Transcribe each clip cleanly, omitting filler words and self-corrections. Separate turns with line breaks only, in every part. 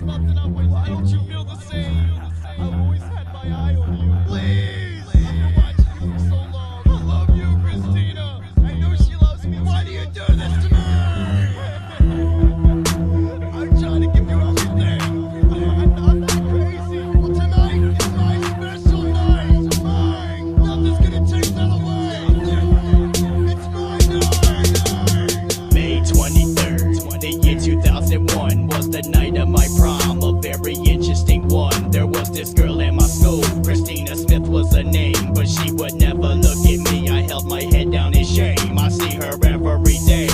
Why don't you feel the same? I've always had my eye on you. Please! I've been watching you for so long. I love you, Christina. I know she loves me. Why do you do this to me? I'm trying to give you everything. I'm not crazy. Well, tonight is my special night. Mine. Nothing's gonna take that away. It's my night.
May 23rd, the year 2001 was the night of my prom, a very interesting one. There was this girl in my school, Christina Smith was her name, but she would never look at me. I held my head down in shame. I see her every day.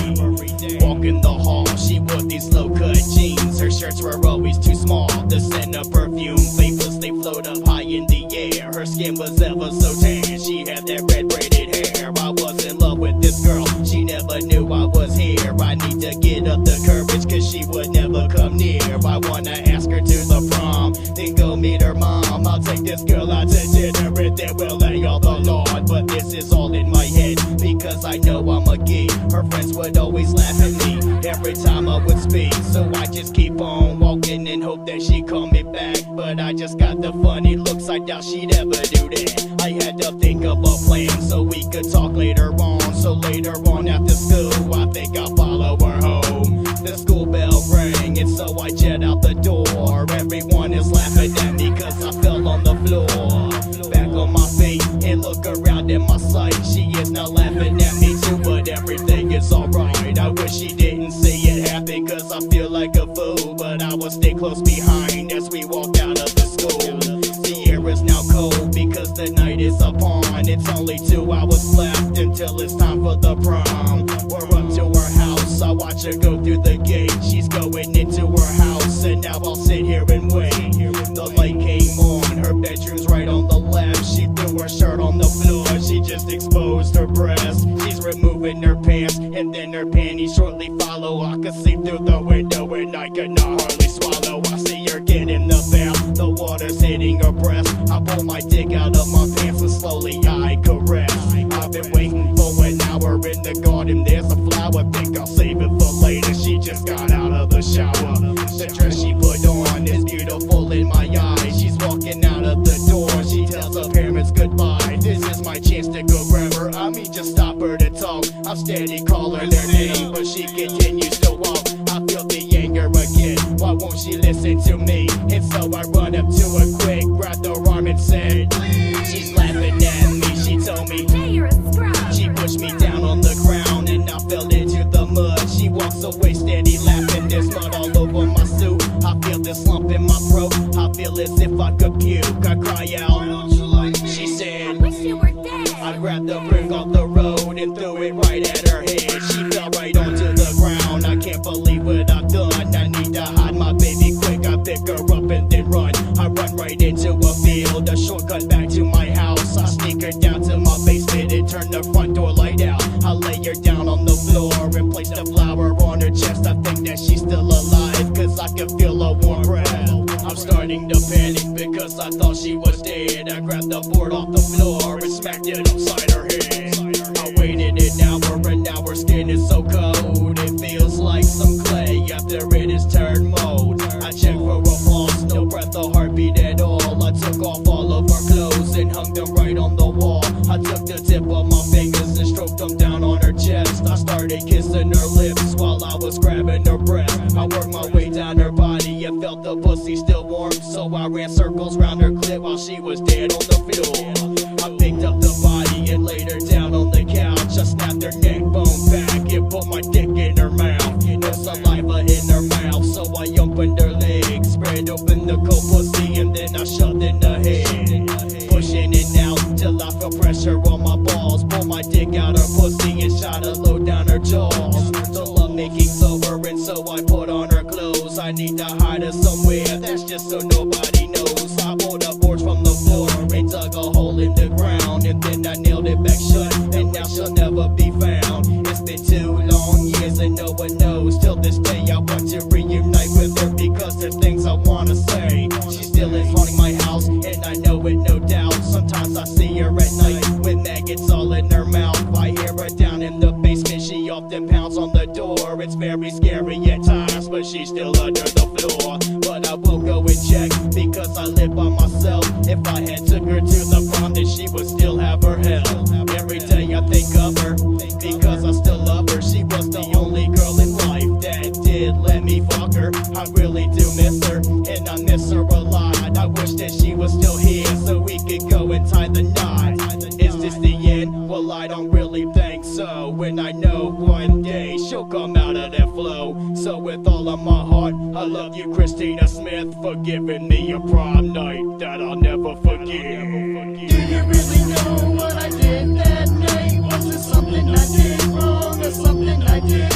Walking the hall, she wore these low-cut jeans. Her shirts were always too small. The scent of perfume vaporsly float up high in the air. Her skin was ever so tan. She had that red braided hair. I was in love with this girl. She never knew I was here. I need to get up the courage, cause she would never come near. I wanna ask her to the prom, then go meet her mom. I'll take this girl out to dinner and then we'll lay all the lawn. But this is all in my head, because I know I'm a geek. Her friends would always laugh at me every time I would speak. So I just keep on walking and hope that she call me back. But I just got the funny looks, I doubt she'd ever do that. I had to think of a plan so we could talk later on. So later on after school, I think I'll follow her home. The school bell rang and so I jet out the door. Everyone is laughing at me cause I fell on the floor. Back on my feet and look around at my sight. She is now laughing at me too, but everything is alright. I wish she didn't see it happen cause I feel like a fool. But I will stay close behind as we walk out of the school. The air is now cold because the night is upon. It's only 2 hours left until it's time for the prom. We're up to her house, I watch her go through the gate. She's going into her house and now I'll sit here and wait. The light came on, her bedroom's right on the left. She threw her shirt on the floor, she just exposed her breast. She's removing her pants and then her panties shortly follow. I could see through the window and I could not hardly swallow. I see her get in the bath, the water's hitting her breast. I pull my dick out of my pants and slowly I caress. I've been waiting for an hour in the garden, there's a flower, think I'll save it for later. She just got out of the shower. The dress she put on is beautiful in my eyes. She's walking out of the door, she tells her parents goodbye. This is my chance to go grab her, I mean just stop her to talk. I'm steady calling her name, but she continues to walk. I feel the anger again, why won't she listen to me? And so I run up to her quick, grabbed her arm and said, please. She's laughing at me, she told me,
hey, you're a scrub.
she pushed me down on the ground and I fell into the mud. She walks away steady laughing, there's mud all over my suit. I feel this lump in my throat, I feel as if I could puke. I cry out, why don't you like me? She said,
I wish you were dead.
I grabbed the brick off the road and threw it right at her head. She fell right onto the ground, I can't believe what I've done. I need to hide my baby quick, I pick her up and then run. I run right into a field, a shortcut back to my house. I sneak her down to my basement and turn the front door light out. I lay her down on the floor and place the flower on her chest. I think that she's still alive cause I can feel her warm breath. I'm starting to panic because I thought she was dead. I grabbed the board off the floor and smacked it upside her head. I waited an hour and now her skin is so cold. It feels like some clay after it is turned mold. I checked for a pulse, no breath or heartbeat at all. I took off all of her clothes and hung them right on the wall. I took the tip of my fingers and stroked them down on her chest. I started kissing her lips while I was grabbing her breath. I worked my way down her body and felt the pussy still warm, so I ran circles round her clit while she was dead on the floor. I picked up the body and laid her down on the couch. I snapped her neck bone back and put my dick in her mouth. No saliva in her mouth, so I opened her legs, spread open the cold pussy and then I shoved in her head. Pushing it out till I feel pressure on my balls. Pull my dick out her pussy and shot a load down her jaws. The lovemaking over and so I put on her clothes. I need to hide her somewhere, that's just so nobody knows. I pulled up boards from the floor and dug a hole in the ground, and then I nailed it back shut, and now she'll never be found. It's been 2 long years and no one knows. Till this day I want to reunite with her because there's things I wanna say. She still is haunting my house and I know it, no doubt. Sometimes I see her at night with maggots all in her mouth. I hear her down in the basement, she often pounds on the door. It's very scary at times, but she's still under the floor. But I will go and check, because I live by myself. If I had took her to the prom, then she would still have her hell. Every day I think of her, because I still love her. She was the only girl in life that did let me fuck her. I really do miss her, and I miss her a lot. I wish that she was still here, so we could go and tie the knot. Is this the end? Well, I don't really think so. When I know one day she'll come out of that flow. So with all of my heart, I love you, Christina Smith, for giving me a prom night that I'll never forget.
Do you really know what I did that night? Was it something I did wrong or something I did